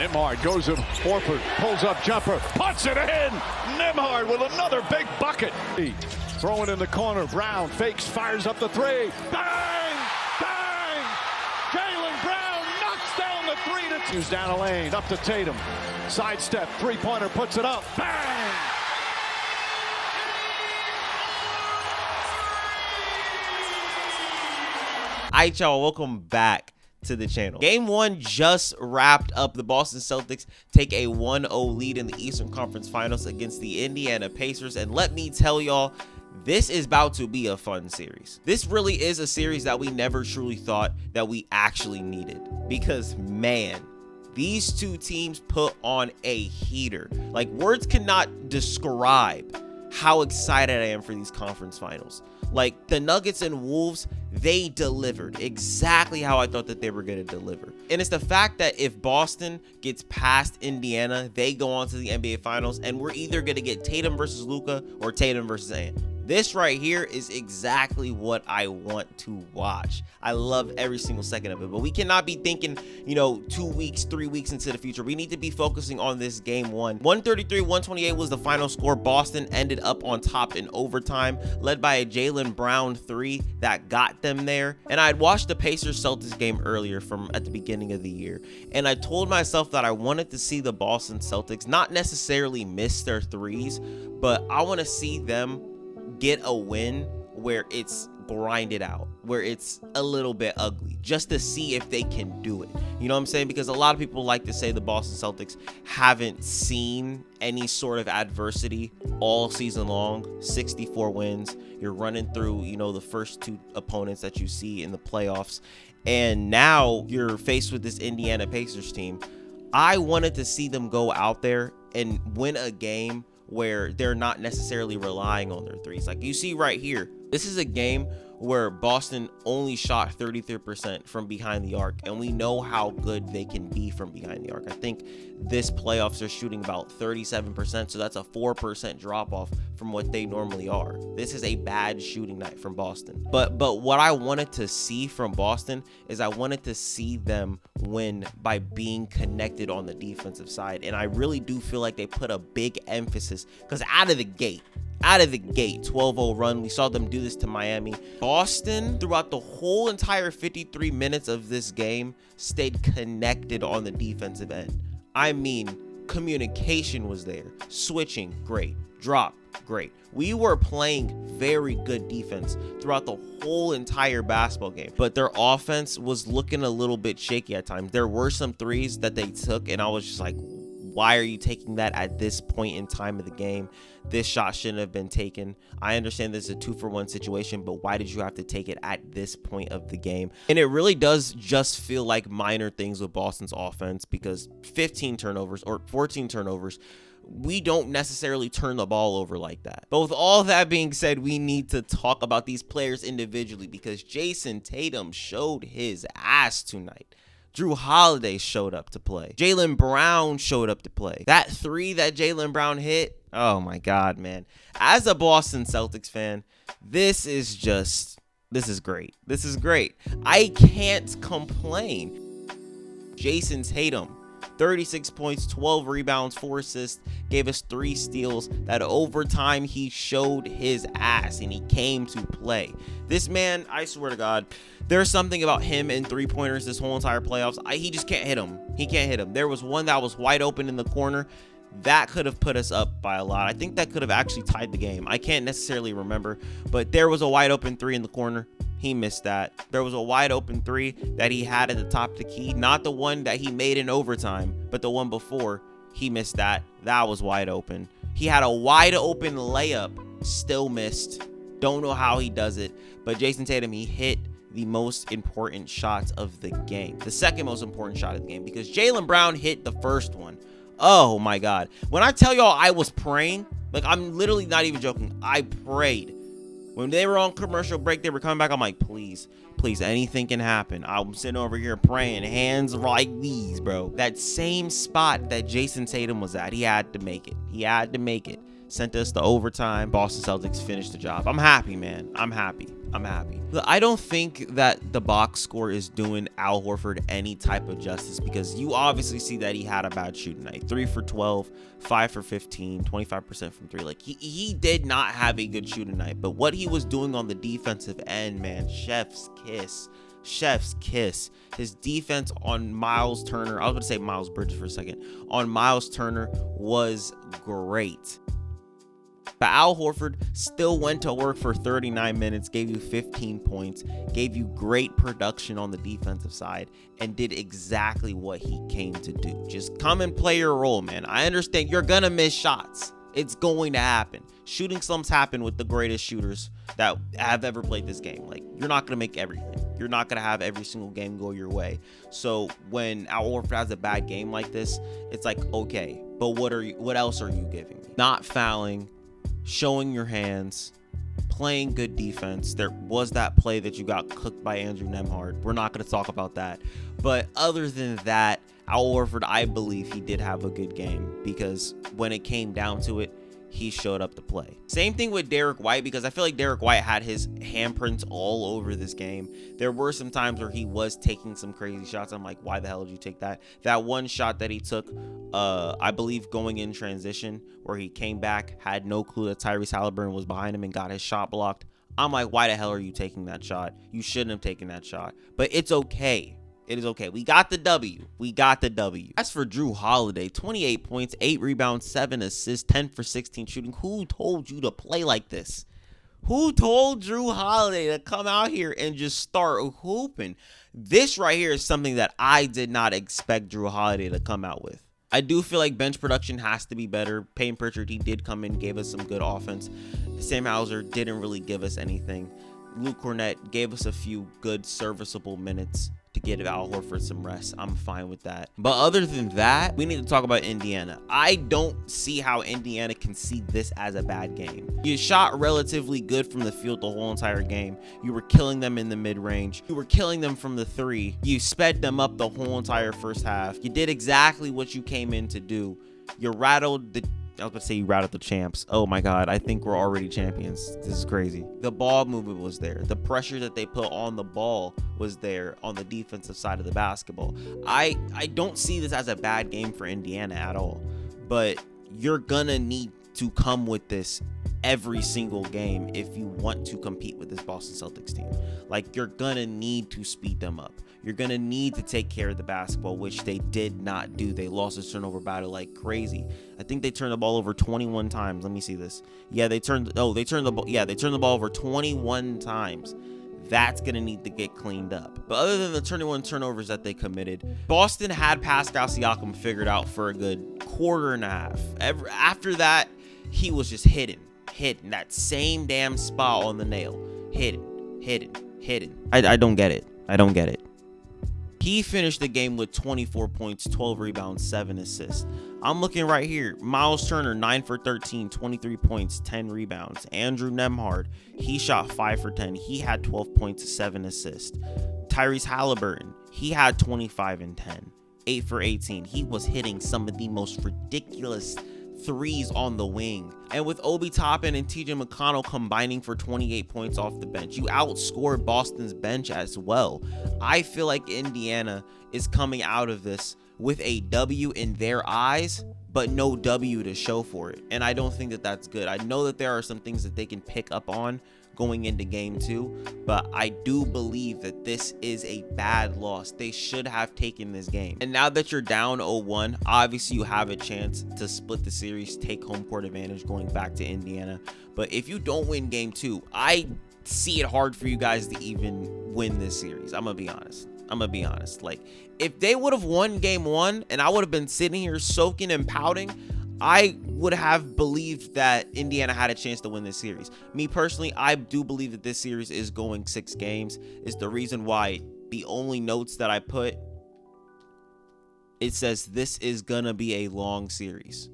Nembhard goes to Horford, pulls up jumper, puts it in. Nembhard with another big bucket. Throw it in the corner. Brown fakes, fires up the three. Bang! Bang! Jaylen Brown knocks down the three to two. Down a lane, up to Tatum. Sidestep, three-pointer, puts it up. Bang! Alright, y'all, welcome back to the channel. Game 1 just wrapped up. The Boston Celtics take a 1-0 lead in the Eastern Conference Finals against the Indiana Pacers, and let me tell y'all, this is about to be a fun series. This really is a series that we never truly thought that we actually needed, because man, these two teams put on a heater. Like, words cannot describe how excited I am for these conference finals. Like, the Nuggets and Wolves, they delivered exactly how I thought that they were going to deliver. And it's the fact that if Boston gets past Indiana, they go on to the NBA Finals, and we're either going to get Tatum versus Luka or Tatum versus Ant. This right here is exactly what I want to watch. I love every single second of it, but we cannot be thinking, 2 weeks, 3 weeks into the future. We need to be focusing on this game 1. 133-128 was the final score. Boston ended up on top in overtime, led by a Jaylen Brown 3 that got them there. And I had watched the Pacers Celtics game earlier from at the beginning of the year, and I told myself that I wanted to see the Boston Celtics not necessarily miss their threes, but I want to see them get a win where it's grinded out, where it's a little bit ugly, just to see if they can do it. You know what I'm saying? Because a lot of people like to say the Boston Celtics haven't seen any sort of adversity all season long. 64 wins. You're running through, the first two opponents that you see in the playoffs. And now you're faced with this Indiana Pacers team. I wanted to see them go out there and win a game where they're not necessarily relying on their threes. Like you see right here, this is a game where Boston only shot 33% from behind the arc, and we know how good they can be from behind the arc. I think this playoffs are shooting about 37%, so that's a 4% drop off from what they normally are. This is a bad shooting night from Boston. But what I wanted to see from Boston is I wanted to see them win by being connected on the defensive side, and I really do feel like they put a big emphasis, because out of the gate, 12-0 run. We saw them do this to Miami. Boston, throughout the whole entire 53 minutes of this game, stayed connected on the defensive end. I mean, communication was there. Switching, great. Drop, great. We were playing very good defense throughout the whole entire basketball game, but their offense was looking a little bit shaky at times. There were some threes that they took, and I was just like, why are you taking that at this point in time of the game? This shot shouldn't have been taken. I understand this is a 2-for-1 situation, but why did you have to take it at this point of the game? And it really does just feel like minor things with Boston's offense, because 15 turnovers or 14 turnovers, we don't necessarily turn the ball over like that. But with all that being said, we need to talk about these players individually, because Jason Tatum showed his ass tonight. Drew Holiday showed up to play. Jaylen Brown showed up to play. That 3 that Jaylen Brown hit, oh my God, man. As a Boston Celtics fan, this is great. This is great. I can't complain. Jason Tatum, 36 points, 12 rebounds, 4 assists, gave us 3 steals. That overtime, he showed his ass and he came to play. This man, I swear to God, there's something about him and 3-pointers this whole entire playoffs. He just can't hit them. He can't hit them. There was one that was wide open in the corner. That could have put us up by a lot. I think that could have actually tied the game. I can't necessarily remember, but there was a wide open 3 in the corner. He missed that. There was a wide open 3 that he had at the top of the key. Not the one that he made in overtime, but the one before. He missed that. That was wide open. He had a wide open layup. Still missed. Don't know how he does it. But Jason Tatum, he hit the most important shots of the game. The second most important shot of the game, because Jaylen Brown hit the first one. Oh my God. When I tell y'all I was praying, like, I'm literally not even joking. I prayed. When they were on commercial break, they were coming back. I'm like, please, anything can happen. I'm sitting over here praying, hands like these, bro. That same spot that Jason Tatum was at, he had to make it. sent us to overtime. Boston Celtics finished the job. I'm happy, man. I'm happy. Look, I don't think that the box score is doing Al Horford any type of justice, because you obviously see that he had a bad shooting night. 3 for 12, 5 for 15, 25% from 3. Like, he did not have a good shooting night, but what he was doing on the defensive end, man, chef's kiss. His defense on Miles Turner, I was going to say Miles Bridges for a second, on Miles Turner was great. But Al Horford still went to work for 39 minutes, gave you 15 points, gave you great production on the defensive side, and did exactly what he came to do. Just come and play your role, man. I understand you're going to miss shots. It's going to happen. Shooting slumps happen with the greatest shooters that have ever played this game. Like, you're not going to make everything. You're not going to have every single game go your way. So when Al Horford has a bad game like this, it's like, okay, but what else are you giving me? Not fouling, showing your hands, playing good defense. There was that play that you got cooked by Andrew Nembhard. We're not going to talk about that. But other than that, Al Horford, I believe he did have a good game, because when it came down to it, he showed up to play. Same thing with Derek White, because I feel like Derek White had his handprints all over this game. There were some times where he was taking some crazy shots. I'm like, why the hell did you take that? That one shot that he took, I believe going in transition, where he came back, had no clue that Tyrese Halliburton was behind him and got his shot blocked. I'm like, why the hell are you taking that shot? You shouldn't have taken that shot. But it's okay. It is okay. We got the W. As for Jrue Holiday, 28 points, 8 rebounds, 7 assists, 10 for 16 shooting. Who told you to play like this? Who told Jrue Holiday to come out here and just start hooping? This right here is something that I did not expect Jrue Holiday to come out with. I do feel like bench production has to be better. Payne Pritchard, he did come in, gave us some good offense. Sam Hauser didn't really give us anything. Luke Cornett gave us a few good serviceable minutes to give Al Horford some rest. I'm fine with that. But other than that, we need to talk about Indiana. I don't see how Indiana can see this as a bad game. You shot relatively good from the field the whole entire game. You were killing them in the mid-range. You were killing them from the 3. You sped them up the whole entire first half. You did exactly what you came in to do. You rattled the I was going to say you rattled the champs. Oh my God, I think we're already champions. This is crazy. The ball movement was there. The pressure that they put on the ball was there on the defensive side of the basketball. I don't see this as a bad game for Indiana at all, but you're going to need to come with this every single game if you want to compete with this Boston Celtics team. Like, you're going to need to speed them up. You're going to need to take care of the basketball, which they did not do. They lost the turnover battle like crazy. I think they turned the ball over 21 times. Let me see this. Yeah, they turned the ball over 21 times. That's going to need to get cleaned up. But other than the 21 turnovers that they committed, Boston had Pascal Siakam figured out for a good quarter and a half. After that, he was just hitting that same damn spot on the nail. Hitting. I don't get it. He finished the game with 24 points, 12 rebounds, 7 assists. I'm looking right here. Miles Turner, 9 for 13, 23 points, 10 rebounds. Andrew Nembhard, he shot 5 for 10. He had 12 points, 7 assists. Tyrese Halliburton, he had 25 and 10, 8 for 18. He was hitting some of the most ridiculous threes on the wing. And with Obi Toppin and TJ McConnell combining for 28 points off the bench, you outscored Boston's bench as well. I feel like Indiana is coming out of this with a W in their eyes, but no W to show for it. And I don't think that that's good. I know that there are some things that they can pick up on going into game 2, but I do believe that this is a bad loss. They should have taken this game. And now that you're down 0-1, obviously you have a chance to split the series, take home court advantage going back to Indiana. But if you don't win game 2, I see it hard for you guys to even win this series. I'm gonna be honest. Like, if they would have won game 1 and I would have been sitting here soaking and pouting, I would have believed that Indiana had a chance to win this series. Me personally, I do believe that this series is going 6 games. Is the reason why the only notes that I put, it says this is gonna be a long series.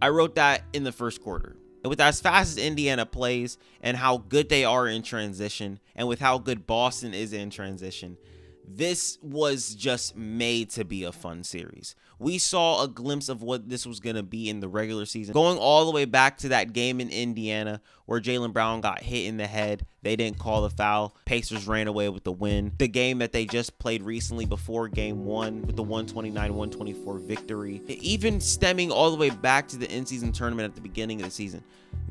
I wrote that in the first quarter. And with as fast as Indiana plays and how good they are in transition, and with how good Boston is in transition, This was just made to be a fun series. We saw a glimpse of what this was going to be in the regular season, going all the way back to that game in Indiana where Jaylen Brown got hit in the head. They didn't call the foul. Pacers ran away with the win. The game that they just played recently before game 1 with the 129-124 victory. Even stemming all the way back to the in-season tournament at the beginning of the season.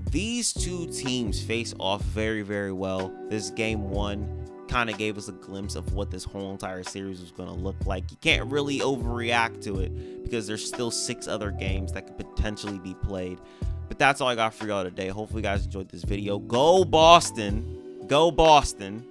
These two teams face off very, very well. This game 1 kind of gave us a glimpse of what this whole entire series was going to look like. You can't really overreact to it because there's still 6 other games that could potentially be played. But that's all I got for y'all today. Hopefully you guys enjoyed this video. Go Boston. Go Boston.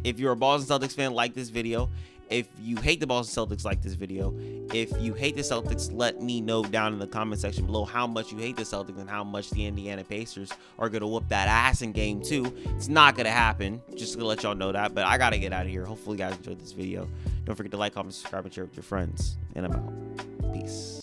If you're a Boston Celtics fan, like this video. If you hate the Boston Celtics, like this video. If you hate the Celtics, let me know down in the comment section below how much you hate the Celtics and how much the Indiana Pacers are going to whoop that ass in game 2. It's not going to happen. Just to let y'all know that. But I got to get out of here. Hopefully you guys enjoyed this video. Don't forget to like, comment, subscribe, and share with your friends. And I'm out. Peace.